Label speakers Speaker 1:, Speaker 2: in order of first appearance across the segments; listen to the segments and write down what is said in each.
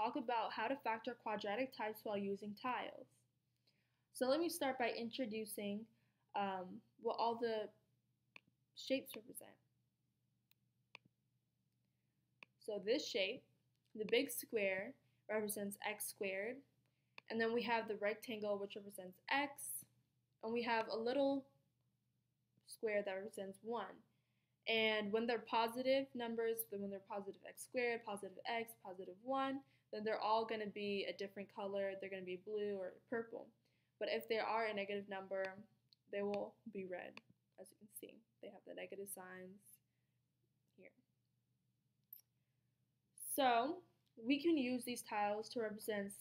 Speaker 1: talk about how to factor quadratic types while using tiles. So let me start by introducing what all the shapes represent. So this shape, the big square, represents x squared, and then we have the rectangle, which represents x, and we have a little square that represents 1. And when they're positive numbers, when they're positive x squared, positive x, positive 1, then they're all going to be a different color. They're going to be blue or purple. But if they are a negative number, they will be red. As you can see, they have the negative signs here. So we can use these tiles to represent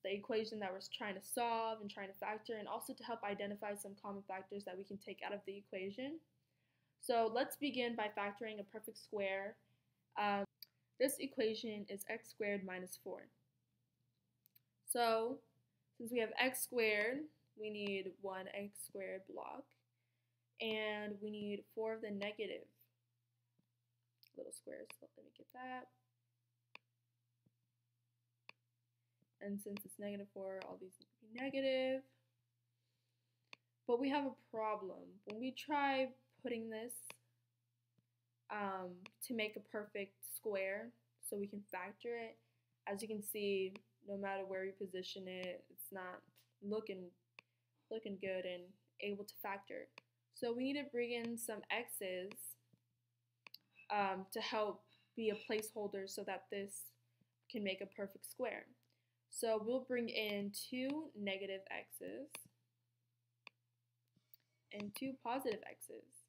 Speaker 1: the equation that we're trying to solve and trying to factor, and also to help identify some common factors that we can take out of the equation. So let's begin by factoring a perfect square. This equation is x squared minus 4. So since we have x squared, we need 1x squared block, and we need 4 of the negative little squares. So let me get that. And since it's negative 4, all these need to be negative. But we have a problem. When we try putting this to make a perfect square so we can factor it, as you can see, no matter where you position it, it's not looking good and able to factor. So we need to bring in some x's to help be a placeholder so that this can make a perfect square. So we'll bring in 2 negative x's and 2 positive x's.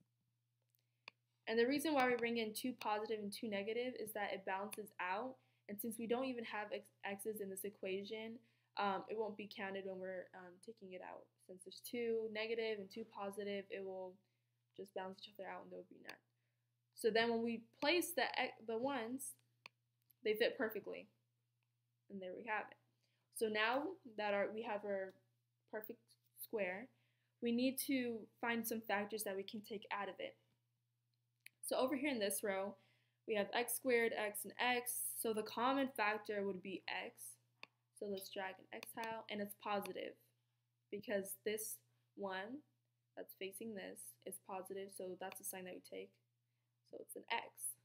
Speaker 1: And the reason why we bring in 2 positive and 2 negative is that it balances out. And since we don't even have x's in this equation, it won't be counted when we're taking it out. Since there's 2 negative and 2 positive, it will just balance each other out and there will be none. So then when we place the ones, they fit perfectly. And there we have it. So now that we have our perfect square, we need to find some factors that we can take out of it. So over here in this row, we have x squared, x, and x. So the common factor would be x. So let's drag an x tile, and it's positive because this one that's facing this is positive, so that's the sign that we take. So it's an x.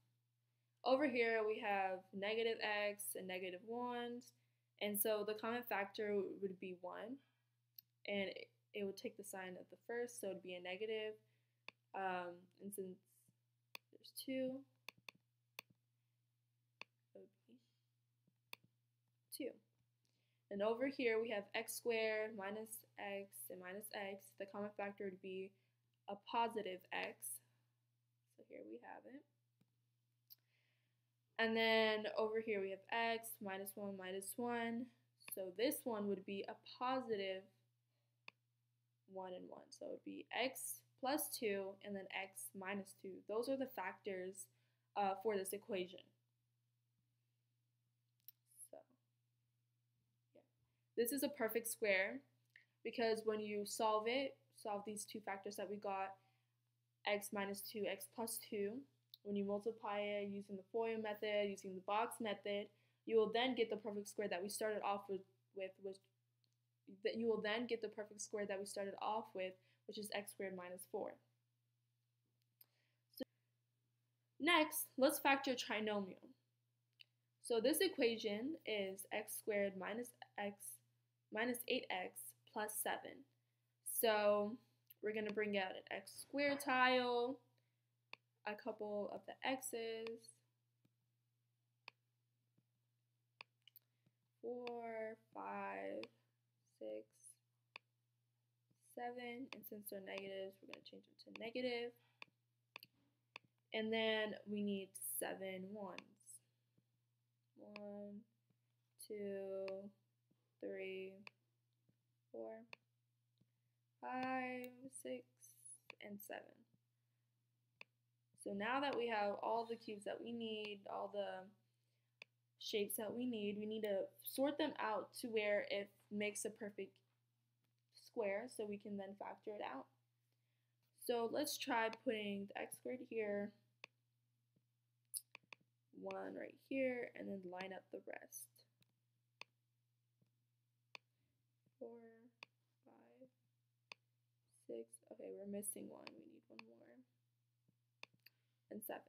Speaker 1: Over here we have negative x and negative 1s, and so the common factor would be 1, and it would take the sign of the first, so it would be a negative, and since there's 2, it would be 2. And over here we have x squared minus x and minus x. The common factor would be a positive x. So here we have it. And then over here we have x minus 1 minus 1. So this one would be a positive 1 and 1. So it would be x plus 2 and then x minus 2. Those are the factors for this equation. So yeah, this is a perfect square because when you solve these two factors that we got, x minus 2, x plus 2, when you multiply it using the FOIL method, using the box method, you will then get the perfect square that we started off with, which is x squared minus 4. So next, let's factor a trinomial. So this equation is x squared minus 8x plus 7. So we're going to bring out an x squared tile, a couple of the x's, 4, 5, 6, 7, and since they're negatives, we're going to change them to negative. And then we need 7 ones. 1, 2, 3, 4, 5, 6, and 7. So now that we have all the cubes that we need, all the shapes that we need to sort them out to where it makes a perfect square so we can then factor it out. So let's try putting the x squared here, 1 right here, and then line up the rest. 4, 5, 6. Okay, we're missing 1. We need 1 more. And 7.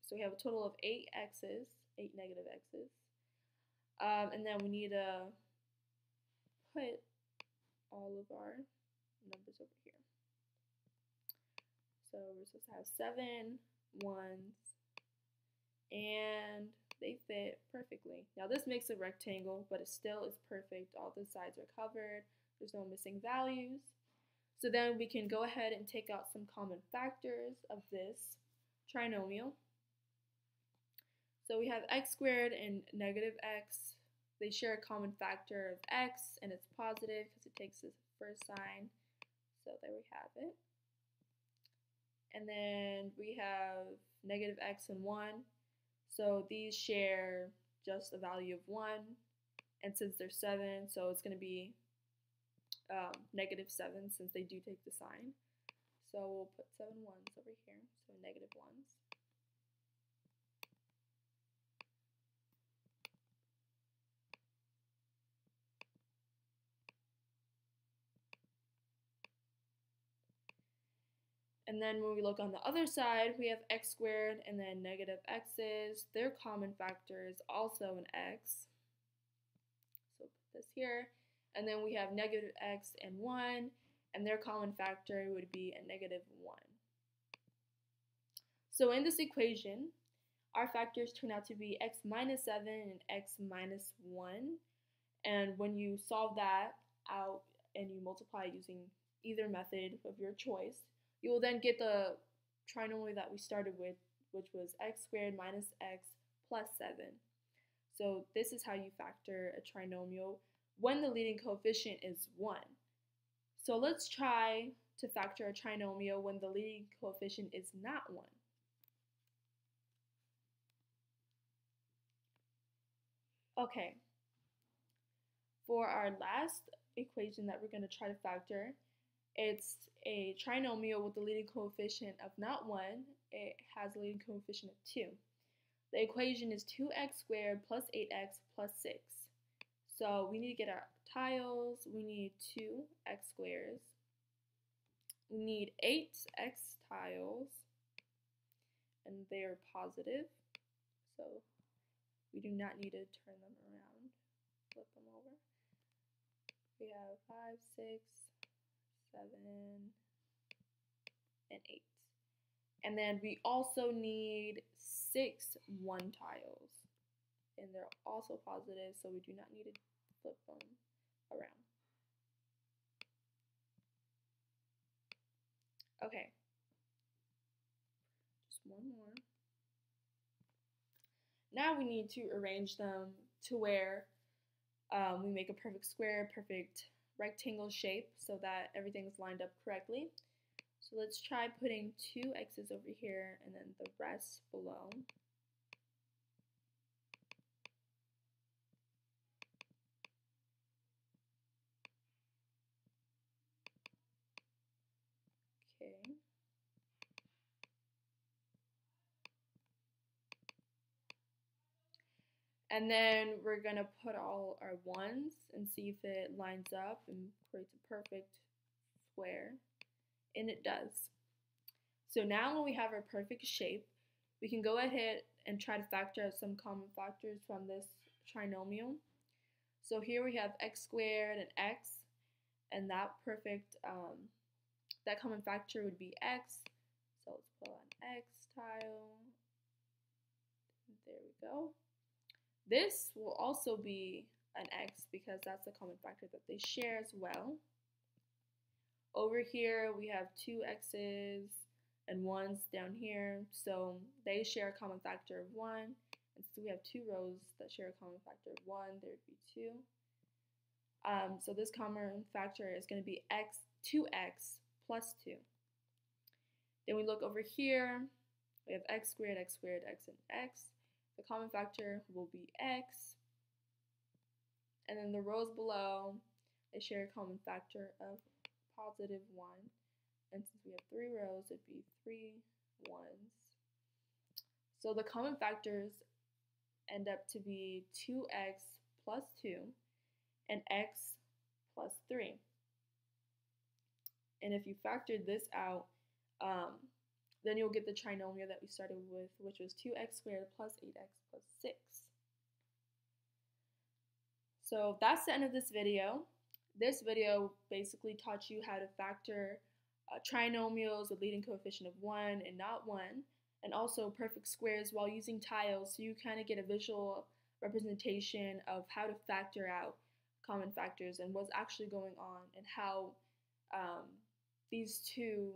Speaker 1: So we have a total of 8 x's, 8 negative x's. And then we need to put all of our numbers over here. So we're supposed to have 7 ones, and they fit perfectly. Now this makes a rectangle, but it still is perfect. All the sides are covered. There's no missing values. So then we can go ahead and take out some common factors of this trinomial. So we have x squared and negative x. They share a common factor of x, and it's positive because it takes this first sign. So there we have it. And then we have negative x and 1. So these share just a value of 1. And since they're 7, so it's going to be negative 7 since they do take the sign. So we'll put 7 ones over here, so negative 1s. And then when we look on the other side, we have x squared and then negative x's. Their common factor is also an x. So put this here. And then we have negative x and 1, and their common factor would be a negative 1. So in this equation, our factors turn out to be x minus 7 and x minus 1. And when you solve that out and you multiply using either method of your choice, you will then get the trinomial that we started with, which was x squared minus x plus 7. So this is how you factor a trinomial when the leading coefficient is 1. So let's try to factor a trinomial when the leading coefficient is not 1. Okay, for our last equation that we're going to try to factor, it's a trinomial with the leading coefficient of not 1. It has a leading coefficient of 2. The equation is 2x squared plus 8x plus 6. So we need to get our tiles. We need 2x squares. We need 8x tiles, and they are positive. So we do not need to turn them around, flip them over. We have 5, 6, 7, and 8. And then we also need 6 1 tiles. And they're also positive, so we do not need to flip them around. Okay. Just one more. Now we need to arrange them to where we make a perfect square, perfect rectangle shape so that everything's lined up correctly. So let's try putting 2 x's over here and then the rest below. Okay. And then we're going to put all our 1s and see if it lines up and creates a perfect square. And it does. So now when we have our perfect shape, we can go ahead and try to factor out some common factors from this trinomial. So here we have x squared and x, and that perfect, that common factor would be x. So let's put on x tile. There we go. This will also be an x because that's the common factor that they share as well. Over here we have 2 x's and 1s down here, so they share a common factor of 1. And so we have 2 rows that share a common factor of 1, there would be 2. So this common factor is going to be 2x plus 2. Then we look over here, we have x squared, x, and x. The common factor will be x. And then the rows below, they share a common factor of positive 1. And since we have 3 rows, it'd be 3 1s. So the common factors end up to be 2x plus 2 and x plus 3. And if you factor this out, then you'll get the trinomial that we started with, which was 2x squared plus 8x plus 6. So that's the end of this video. This video basically taught you how to factor trinomials with leading coefficient of 1 and not 1, and also perfect squares while using tiles, so you kind of get a visual representation of how to factor out common factors and what's actually going on, and how these two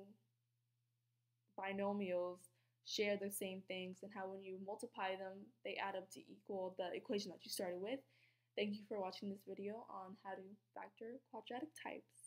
Speaker 1: binomials share the same things, and how when you multiply them, they add up to equal the equation that you started with. Thank you for watching this video on how to factor quadratic types.